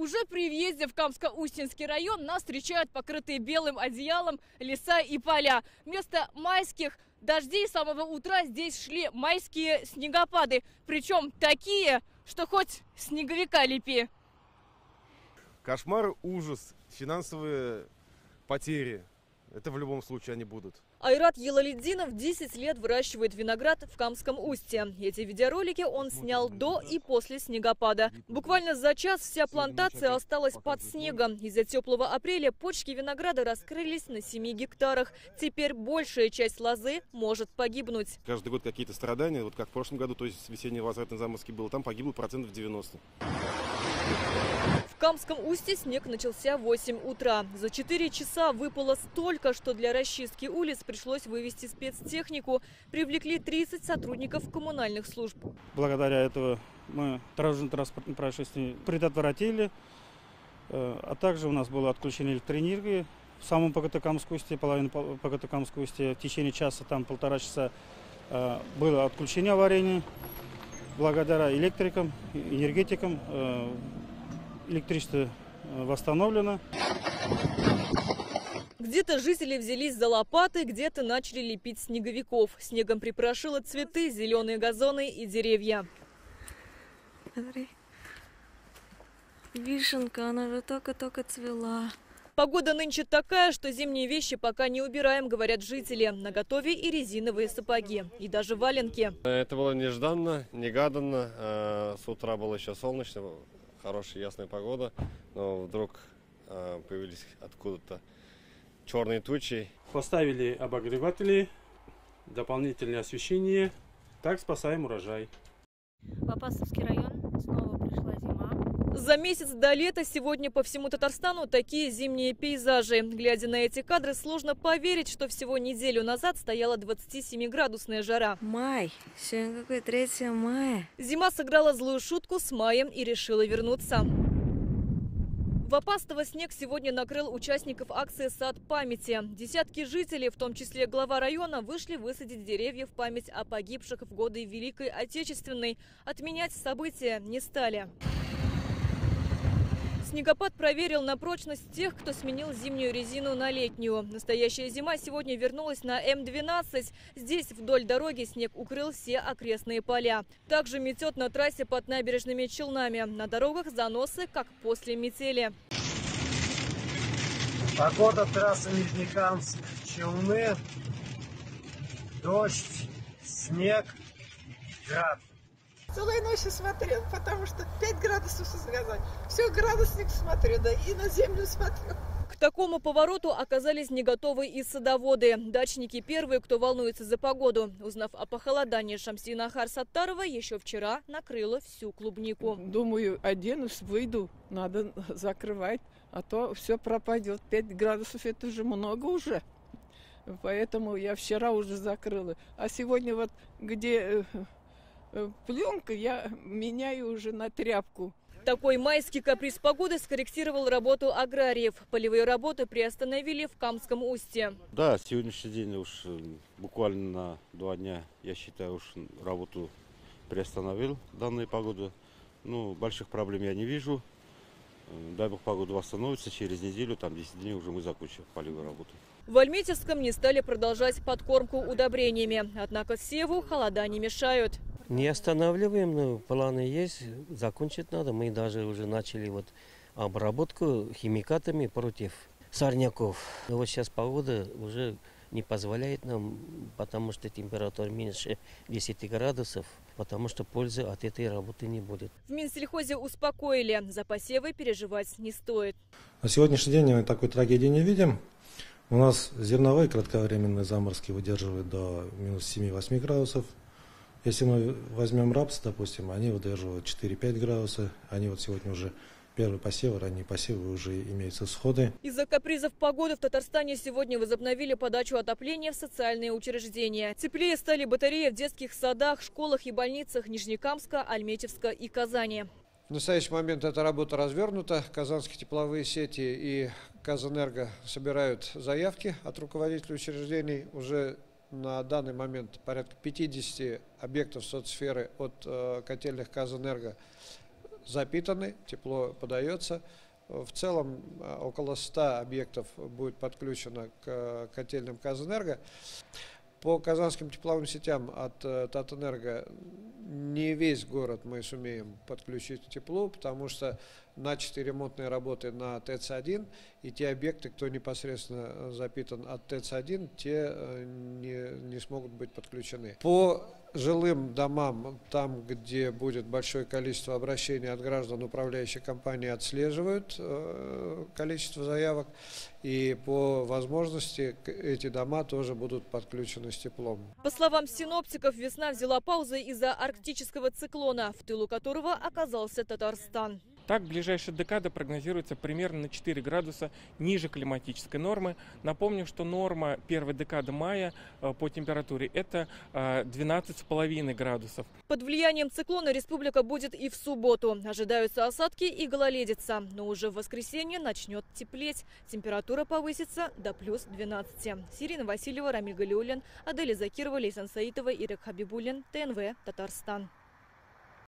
Уже при въезде в Камско-Устинский район нас встречают покрытые белым одеялом леса и поля. Вместо майских дождей с самого утра здесь шли майские снегопады. Причем такие, что хоть снеговика лепи. Кошмар, ужас, финансовые потери. Это в любом случае они будут. Айрат Елалиддинов 10 лет выращивает виноград в Камском Устье. Эти видеоролики он снял до и после снегопада. Буквально за час вся плантация осталась под снегом. Из-за теплого апреля почки винограда раскрылись на 7 гектарах. Теперь большая часть лозы может погибнуть. Каждый год какие-то страдания. Вот как в прошлом году, то есть весенний возврат на Заморский был, там погибло 90%. В Камском Устье снег начался в 8 утра. За 4 часа выпало столько, что для расчистки улиц пришлось вывести спецтехнику. Привлекли 30 сотрудников коммунальных служб. Благодаря этому мы дорожно-транспортные происшествия предотвратили. А также у нас было отключение электроэнергии в самом Камском Устье, половину Камского Устья. В течение часа, там 1,5 часа было отключение аварийное. Благодаря электрикам, энергетикам электричество восстановлено. Где-то жители взялись за лопаты, где-то начали лепить снеговиков. Снегом припорошило цветы, зеленые газоны и деревья. Смотри, вишенка, она же только-только цвела. Погода нынче такая, что зимние вещи пока не убираем, говорят жители. Наготове и резиновые сапоги, и даже валенки. Это было нежданно, негаданно. С утра было еще солнечно, хорошая ясная погода, но вдруг появились откуда-то черные тучи. Поставили обогреватели, дополнительное освещение. Так спасаем урожай. В Апасовский район снова пришла зима. За месяц до лета сегодня по всему Татарстану такие зимние пейзажи. Глядя на эти кадры, сложно поверить, что всего неделю назад стояла 27-градусная жара. Май. Сегодня какое 3 мая. Зима сыграла злую шутку с маем и решила вернуться. В Апастово снег сегодня накрыл участников акции «Сад памяти». Десятки жителей, в том числе глава района, вышли высадить деревья в память о погибших в годы Великой Отечественной. Отменять события не стали. Снегопад проверил на прочность тех, кто сменил зимнюю резину на летнюю. Настоящая зима сегодня вернулась на М12. Здесь вдоль дороги снег укрыл все окрестные поля. Также метет на трассе под набережными Челнами. На дорогах заносы, как после метели. Погода трассы Нижнекамск, Челны, дождь, снег, град. Целую ночь смотрел, потому что 5 градусов сказать. Все, градусник смотрю, да и на землю смотрю. К такому повороту оказались не готовы и садоводы. Дачники первые, кто волнуется за погоду. Узнав о похолодании, Шамсинахар Саттарова еще вчера накрыла всю клубнику. Думаю, оденусь, выйду, надо закрывать, а то все пропадет. 5 градусов это уже много уже. Поэтому я вчера уже закрыла. А сегодня вот где пленка, я меняю уже на тряпку. Такой майский каприз погоды скорректировал работу аграриев. Полевые работы приостановили в Камском Устье. Да, сегодняшний день уж буквально на 2 дня, я считаю, уж работу приостановил данную погоду. Ну, больших проблем я не вижу. Дай бог, погода восстановится, через неделю, там 10 дней уже мы закончим полевые работы. В Альметьевском не стали продолжать подкормку удобрениями. Однако севу холода не мешают. Не останавливаем, но планы есть, закончить надо. Мы даже уже начали обработку химикатами против сорняков. Но вот сейчас погода уже не позволяет нам, потому что температура меньше 10 градусов, потому что пользы от этой работы не будет. В Минсельхозе успокоили, за посевы переживать не стоит. На сегодняшний день мы такой трагедии не видим. У нас зерновые кратковременные заморозки выдерживают до минус 7-8 градусов. Если мы возьмем рапс, допустим, они выдерживают 4-5 градусов. Они вот сегодня уже первые посевы, ранние посевы уже имеются всходы. Из-за капризов погоды в Татарстане сегодня возобновили подачу отопления в социальные учреждения. Теплее стали батареи в детских садах, школах и больницах Нижнекамска, Альметьевска и Казани. В настоящий момент эта работа развернута. Казанские тепловые сети и Казэнерго собирают заявки от руководителей учреждений. Уже на данный момент порядка 50 объектов соцсферы от котельных Казэнерго запитаны, тепло подается. В целом около 100 объектов будет подключено к котельным Казэнерго. По казанским тепловым сетям от Татэнерго не весь город мы сумеем подключить к теплу, потому что начаты ремонтные работы на ТЭЦ-1, и те объекты, кто непосредственно запитан от ТЭЦ-1, те не смогут быть подключены. По жилым домам, там, где будет большое количество обращений от граждан, управляющие компании отслеживают количество заявок, и по возможности эти дома тоже будут подключены с теплом. По словам синоптиков, весна взяла паузу из-за арктического циклона, в тылу которого оказался Татарстан. Так, ближайшая декада прогнозируется примерно на 4 градуса ниже климатической нормы. Напомню, что норма первой декады мая по температуре – это 12,5 градусов. Под влиянием циклона республика будет и в субботу. Ожидаются осадки и гололедица. Но уже в воскресенье начнет теплеть. Температура повысится до плюс 12. Сирина Васильева, Рамиль Галиуллин, Аделя Закирова, Лейсан Саитова, Ирек Хабибуллин, ТНВ, Татарстан.